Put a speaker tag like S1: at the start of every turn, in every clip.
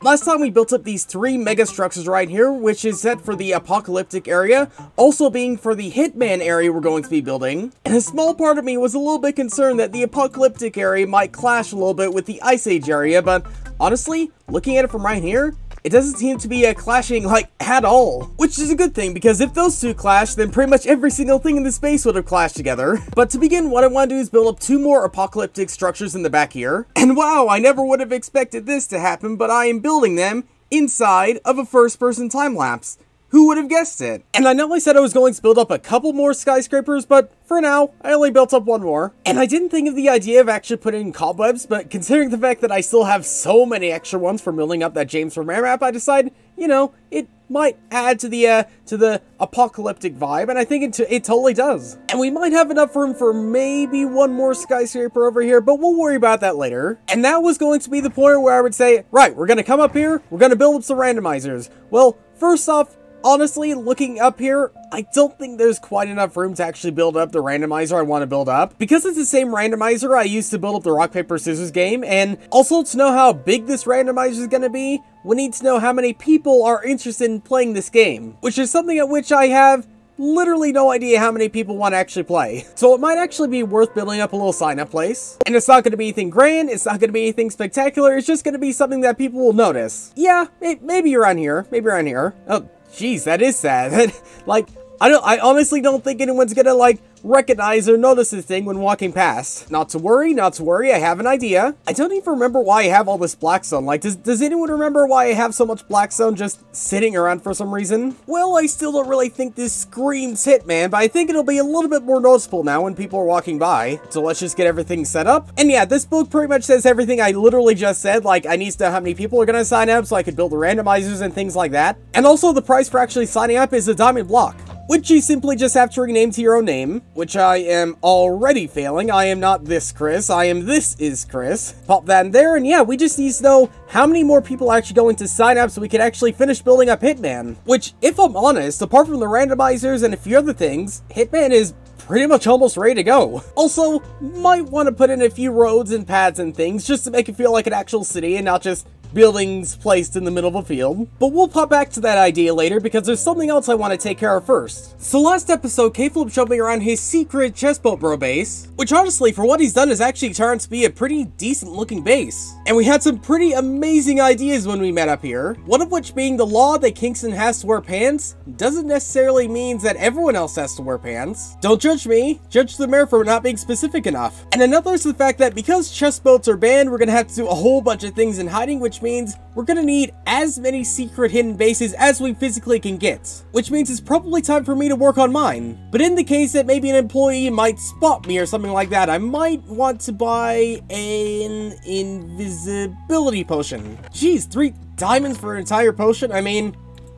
S1: Last time we built up these 3 mega structures right here, which is set for the apocalyptic area, also being for the hitman area we're going to be building. And a small part of me was a little bit concerned that the apocalyptic area might clash a little bit with the ice age area, but honestly, looking at it from right here, it doesn't seem to be clashing, like, at all. Which is a good thing, because if those two clash, then pretty much every single thing in the space would have clashed together. But to begin, what I want to do is build up 2 more apocalyptic structures in the back here. And wow, I never would have expected this to happen, but I am building them inside of a first-person time-lapse. Who would have guessed it? And I know I said I was going to build up a couple more skyscrapers, but for now, I only built up 1 more. And I didn't think of the idea of actually putting in cobwebs, but considering the fact that I still have so many extra ones for building up that James Romero map, I decided, you know, it might add to the apocalyptic vibe, and I think it totally does. And we might have enough room for maybe 1 more skyscraper over here, but we'll worry about that later. And that was going to be the point where I would say, right, we're gonna come up here, we're gonna build up some randomizers. Well, first off, honestly, looking up here, I don't think there's quite enough room to actually build up the randomizer I want to build up. Because it's the same randomizer I used to build up the rock, paper, scissors game, and also to know how big this randomizer is going to be, we need to know how many people are interested in playing this game. Which is something at which I have literally no idea how many people want to actually play. So it might actually be worth building up a little sign-up place. And it's not going to be anything grand, it's not going to be anything spectacular, it's just going to be something that people will notice. Yeah, maybe around here, maybe around here. Oh, jeez, that is sad. Like, I honestly don't think anyone's gonna, like, recognize or notice this thing when walking past. Not to worry, I have an idea. I don't even remember why I have all this blackstone. Like, does anyone remember why I have so much blackstone just sitting around for some reason? Well, I still don't really think this screams Hitman, but I think it'll be a little bit more noticeable now when people are walking by. So let's just get everything set up. And yeah, this book pretty much says everything I literally just said. Like, I need to know how many people are gonna sign up so I could build the randomizers and things like that. And also, the price for actually signing up is a diamond block, which you simply just have to rename to your own name, which I am already failing. I am not this Chris, I am this is Chris. Pop that in there, and yeah, we just need to know how many more people are actually going to sign up so we can actually finish building up Hitman. Which, if I'm honest, apart from the randomizers and a few other things, Hitman is pretty much almost ready to go. Also, might want to put in a few roads and paths and things just to make it feel like an actual city and not just buildings placed in the middle of a field. But we'll pop back to that idea later because there's something else I want to take care of first. So last episode, K-Flip showed me around his secret chessboat bro base, which honestly, for what he's done, has actually turned out to be a pretty decent looking base. And we had some pretty amazing ideas when we met up here, one of which being the law that Kingston has to wear pants doesn't necessarily mean that everyone else has to wear pants. Don't judge me, judge the mayor for not being specific enough. And another is the fact that because chessboats are banned, we're gonna have to do a whole bunch of things in hiding, which means we're gonna need as many secret hidden bases as we physically can get. Which means it's probably time for me to work on mine. But in the case that maybe an employee might spot me or something like that, I might want to buy an invisibility potion. Jeez, 3 diamonds for an entire potion? I mean,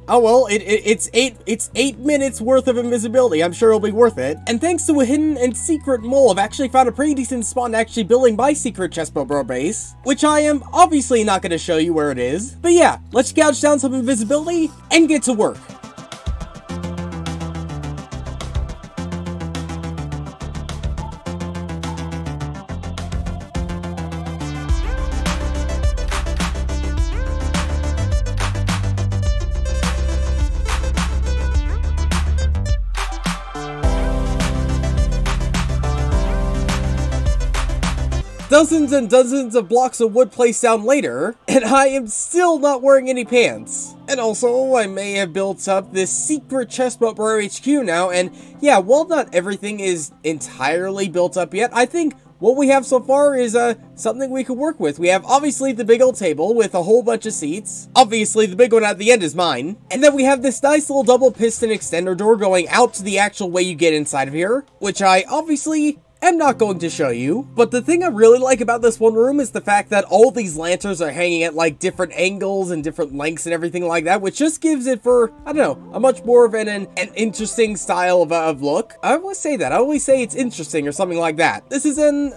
S1: oh well, it's 8 minutes worth of invisibility. I'm sure it'll be worth it. And thanks to a hidden and secret mole, I've actually found a pretty decent spot in actually building my secret chessboat bro base, which I am obviously not going to show you where it is. But yeah, let's gouge down some invisibility and get to work. Dozens and dozens of blocks of wood placed down later, and I am still not wearing any pants. And also, I may have built up this secret chessboat bro HQ now, and yeah, while not everything is entirely built up yet, I think what we have so far is something we could work with. We have obviously the big old table with a whole bunch of seats. Obviously, the big one at the end is mine. And then we have this nice little double piston extender door going out to the actual way you get inside of here, which I obviously I'm not going to show you, but the thing I really like about this one room is the fact that all these lanterns are hanging at like different angles and different lengths and everything like that, which just gives it for, I don't know, a much more of an interesting style of look. I always say that. I always say it's interesting or something like that. This is an,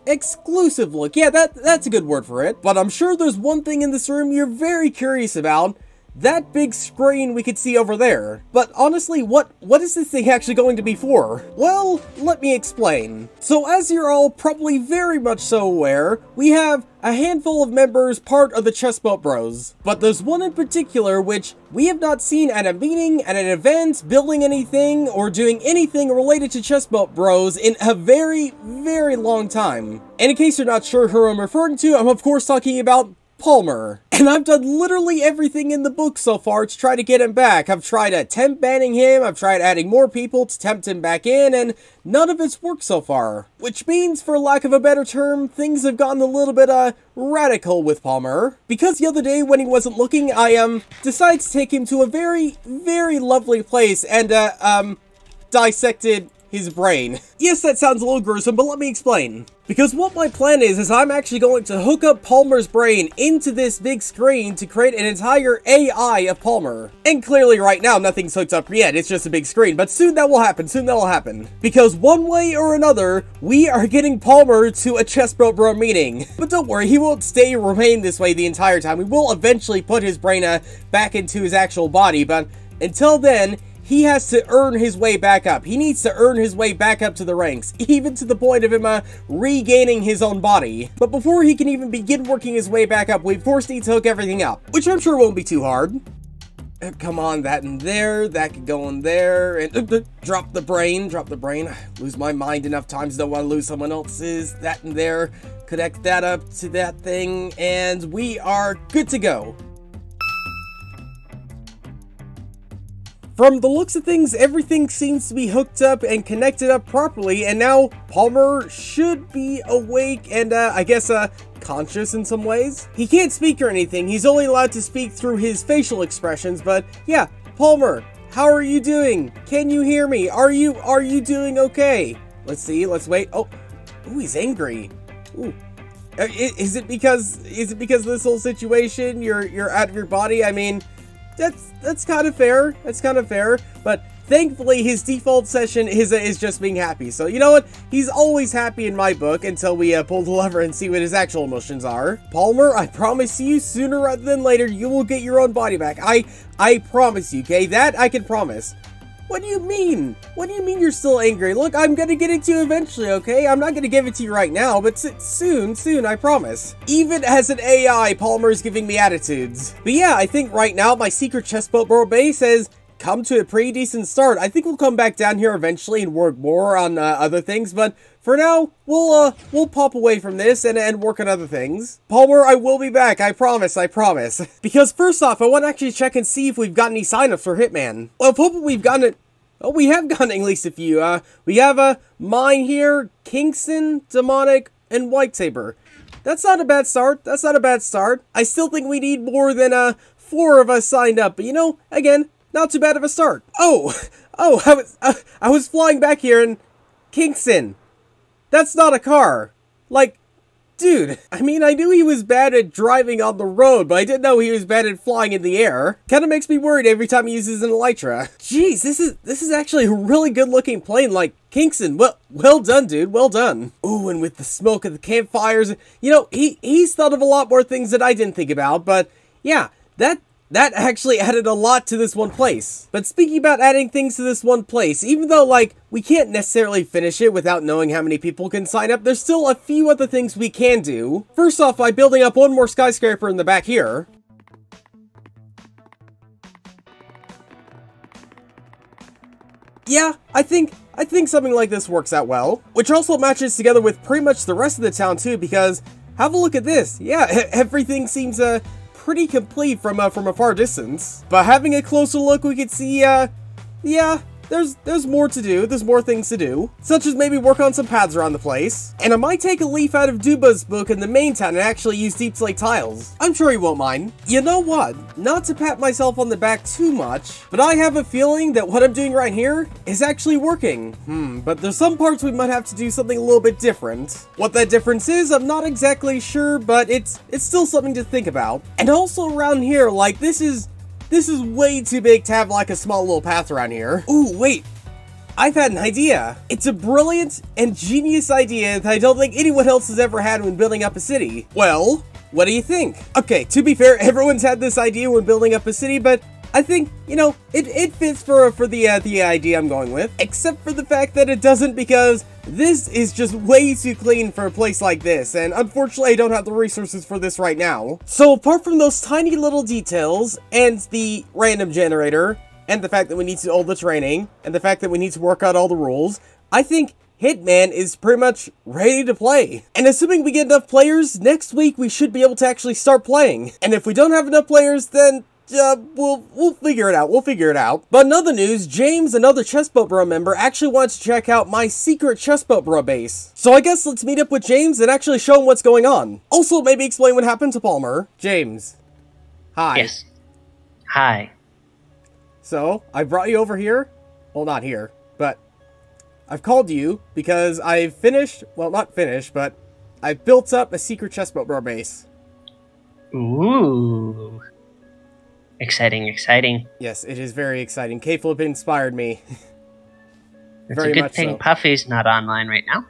S1: exclusive look. Yeah, that's a good word for it. But I'm sure there's one thing in this room you're very curious about, that big screen we could see over there. But honestly, what is this thing actually going to be for? Well, let me explain. So as you're all probably very much so aware, we have a handful of members part of the Chessboat Bros. But there's one in particular which we have not seen at a meeting, at an event, building anything, or doing anything related to Chessboat Bros in a very, very long time. And in case you're not sure who I'm referring to, I'm of course talking about Palmer. And I've done literally everything in the book so far to try to get him back. I've tried temp banning him, I've tried adding more people to tempt him back in, and none of it's worked so far. Which means, for lack of a better term, things have gotten a little bit, radical with Palmer. Because the other day when he wasn't looking, I, decided to take him to a very, very lovely place and, dissected his brain. Yes, that sounds a little gruesome, but let me explain. Because what my plan is I'm actually going to hook up Palmer's brain into this big screen to create an entire AI of Palmer. And clearly right now, nothing's hooked up yet, it's just a big screen, but soon that will happen, Because one way or another, we are getting Palmer to a Chessboat Bro meeting. But don't worry, he won't remain this way the entire time. We will eventually put his brain, back into his actual body, but until then, he has to earn his way back up. He needs to earn his way back up to the ranks, even to the point of him regaining his own body. But before he can even begin working his way back up, we of course need to hook everything up, which I'm sure won't be too hard. Come on, that in there, that could go in there, and drop the brain. Lose my mind enough times, don't want to lose someone else's. That in there, connect that up to that thing, and we are good to go. From the looks of things, everything seems to be hooked up and connected up properly, and now Palmer should be awake and, I guess, conscious in some ways. He can't speak or anything, he's only allowed to speak through his facial expressions, but yeah, Palmer, how are you doing? Can you hear me? Are you doing okay? Let's see, let's wait. Oh, ooh, he's angry. Ooh. Is it because of this whole situation? You're out of your body? I mean, that's kind of fair. That's kind of fair. But thankfully, his default session is just being happy. So you know what? He's always happy in my book until we pull the lever and see what his actual emotions are. Palmer, I promise you, sooner rather than later, you will get your own body back. I promise you. Okay, that I can promise. What do you mean? What do you mean you're still angry? Look, I'm gonna get it to you eventually, okay? I'm not gonna give it to you right now, but soon, I promise. Even as an AI, Palmer's giving me attitudes. But yeah, I think right now my secret Chessboat Bro base has come to a pretty decent start. I think we'll come back down here eventually and work more on other things, but for now, we'll pop away from this and work on other things. Palmer, I will be back, I promise. Because first off, I want to actually check and see if we've got any signups for Hitman. Well, I'm hoping we've gotten it. Oh, we have gotten at least a few. We have mine here, Kingston, Demonic, and White Saber. That's not a bad start. I still think we need more than 4 of us signed up, but you know, again, not too bad of a start. Oh, I was flying back here and Kingston. That's not a car. Like, dude, I mean, I knew he was bad at driving on the road, but I didn't know he was bad at flying in the air. Kinda makes me worried every time he uses an elytra. Jeez, this is actually a really good looking plane, like, Kingston, well done, dude, well done. Ooh, and with the smoke of the campfires, you know, he's thought of a lot more things that I didn't think about, but yeah, that actually added a lot to this one place. But speaking about adding things to this one place, even though, like, we can't necessarily finish it without knowing how many people can sign up, there's still a few other things we can do. First off, by building up one more skyscraper in the back here. Yeah, I think something like this works out well. Which also matches together with pretty much the rest of the town too, because have a look at this. Yeah, everything seems, pretty complete from a far distance. But having a closer look, we could see, yeah, there's more to do. There's more things to do, such as maybe work on some paths around the place. And I might take a leaf out of Duba's book in the main town and actually use deep slate tiles. I'm sure he won't mind. You know what? Not to pat myself on the back too much, but I have a feeling that what I'm doing right here is actually working. But there's some parts we might have to do something a little bit different. What that difference is, I'm not exactly sure, but it's still something to think about. And also around here, like, this is way too big to have like a small little path around here. Ooh, wait. I've had an idea. It's a brilliant and genius idea that I don't think anyone else has ever had when building up a city. Well, What do you think? Okay, to be fair, everyone's had this idea when building up a city, but I think, you know, it fits for the idea I'm going with, except for the fact that it doesn't, because this is just way too clean for a place like this, and unfortunately I don't have the resources for this right now. So apart from those tiny little details, and the random generator, and the fact that we need to do all the training, and the fact that we need to work out all the rules, I think Hitman is pretty much ready to play. And assuming we get enough players, next week we should be able to actually start playing. And if we don't have enough players, then we'll figure it out. We'll figure it out. But in other news, James, another Chessboat Bro member, actually wants to check out my secret Chessboat Bro base. So I guess let's meet up with James and actually show him what's going on. Also, maybe explain what happened to Palmer. James. Hi.
S2: Yes. Hi.
S1: So, I brought you over here. Well, not here, but I've called you because I've finished, well, not finished, but I've built up a secret Chessboat Bro base.
S2: Ooh. Exciting, exciting.
S1: Yes, it is very exciting. K-Flip inspired me.
S2: It's
S1: Very
S2: a good
S1: much
S2: thing
S1: so.
S2: Puffy's not online right now.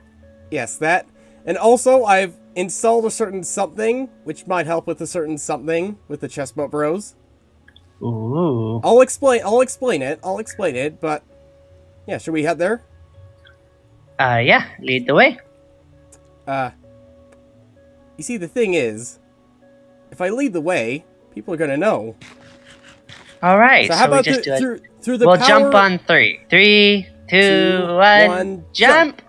S1: Yes, that. And also, I've installed a certain something, which might help with a certain something with the Chessboat Bros.
S2: Ooh.
S1: I'll explain it, but yeah, should we head there?
S2: Yeah, lead the way.
S1: You see, the thing is, if I lead the way, people are gonna know.
S2: Alright,
S1: So how about
S2: we just do it.
S1: through the
S2: We'll
S1: power...
S2: jump on 3. 3, 2, 1, jump!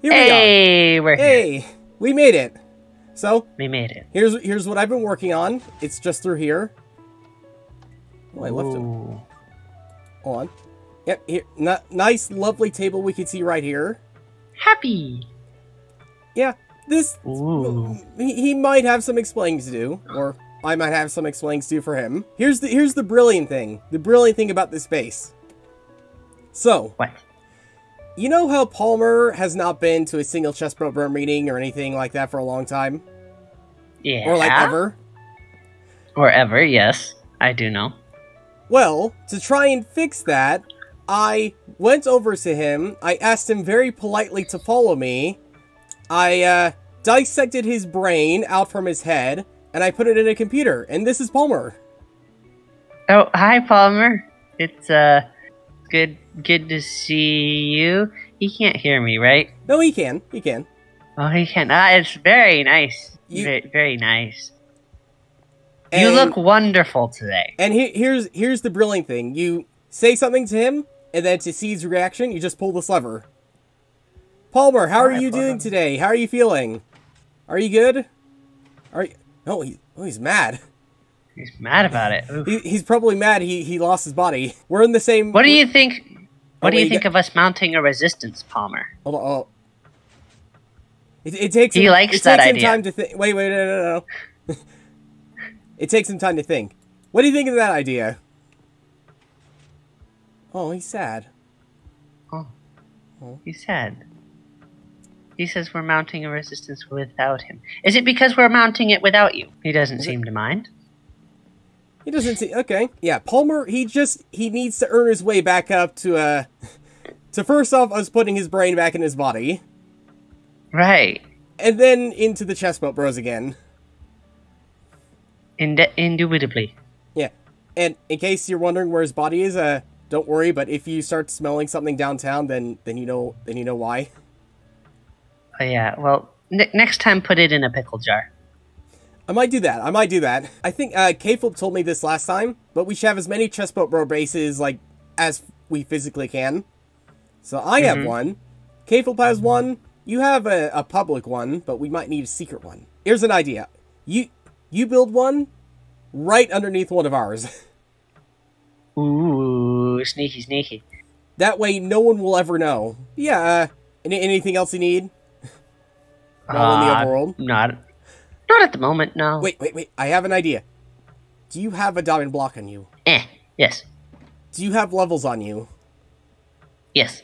S1: Here we
S2: Hey, we're here.
S1: Hey, we made it. So,
S2: We made it.
S1: here's what I've been working on. It's just through here. Oh, I left him.
S2: Ooh.
S1: Hold on. Yep, here. Nice, lovely table we can see right here.
S2: Happy!
S1: Yeah, this...
S2: Ooh.
S1: He might have some explaining to do, or I might have some explaining to do for him. Here's the brilliant thing. The brilliant thing about this base. So,
S2: What?
S1: you know how Palmer has not been to a single Chessboat Bro meeting or anything like that for a long time?
S2: Yeah.
S1: Or like ever?
S2: Or ever, yes. I do know.
S1: Well, to try and fix that, I went over to him, I asked him very politely to follow me, I dissected his brain out from his head, and I put it in a computer, and this is Palmer.
S2: Oh, hi, Palmer. It's, good to see you. He can't hear me, right?
S1: No, he can. He can.
S2: Oh, he can. It's very nice. Very, very nice. You look wonderful today.
S1: And here's the brilliant thing. You say something to him, and then to see his reaction, you just pull this lever. Palmer, how are you doing today? How are you feeling? Are you good? Oh, he's mad.
S2: He's mad about it. Oof.
S1: He's probably mad he lost his body. We're in the same...
S2: What do you think? What do
S1: wait,
S2: you think of us mounting a resistance, Palmer?
S1: Hold on. Oh. It takes
S2: He
S1: him,
S2: likes
S1: it
S2: that
S1: takes
S2: idea.
S1: him time to think. Wait, no. It takes him time to think. What do you think of that idea? Oh, he's sad.
S2: Oh, he's sad. He says we're mounting a resistance without him. Is it because we're mounting it without you? He doesn't seem to mind.
S1: He doesn't see. Okay, yeah. Palmer, he needs to earn his way back up to first off us putting his brain back in his body,
S2: Right.
S1: and then into the Chessboat Bros again.
S2: Indubitably.
S1: Yeah, and in case you're wondering where his body is, don't worry. But if you start smelling something downtown, then you know why.
S2: Oh yeah. Well, next time put it in a pickle jar.
S1: I might do that. I think K-Flip told me this last time, but we should have as many Chessboat Bro bases like as we physically can. So I have one. K-Flip has one. You have a public one, but we might need a secret one. Here's an idea. You build one right underneath one of ours.
S2: Ooh, sneaky, sneaky.
S1: That way, no one will ever know. Yeah. Anything else you need? While in the overworld?
S2: Not at the moment. No.
S1: Wait. I have an idea. Do you have a diamond block on you?
S2: Yes.
S1: Do you have levels on you?
S2: Yes.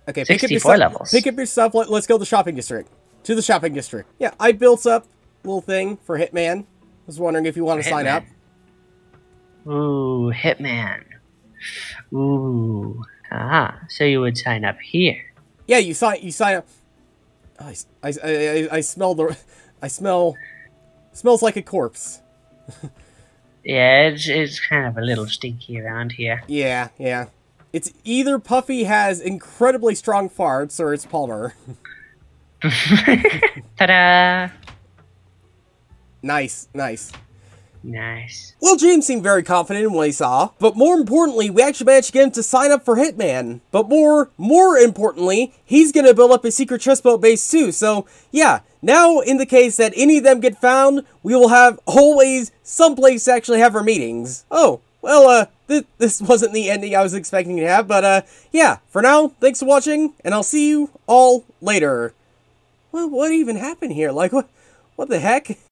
S1: Okay, pick up your
S2: 64
S1: stuff.
S2: levels.
S1: Pick up your stuff. Let's go to the shopping district. To the shopping district. Yeah, I built up a little thing for Hitman. I was wondering if you want to sign up.
S2: Ooh, Hitman. Ooh. So you would sign up here.
S1: Yeah, you sign up. Oh, I smell the Smells like a corpse.
S2: Yeah, it's kind of a little stinky around here.
S1: Yeah, yeah. It's either Puffy has incredibly strong farts, or it's Palmer.
S2: Ta-da!
S1: Nice, nice.
S2: Nice.
S1: Well, James seemed very confident in what he saw, but more importantly, we actually managed to get him to sign up for Hitman. But more importantly, he's gonna build up a secret chest boat base too, so yeah, now in the case that any of them get found, we will have always some place to actually have our meetings. Oh, well, this wasn't the ending I was expecting to have, but yeah, for now, thanks for watching, and I'll see you all later. Well, what even happened here? Like, what the heck?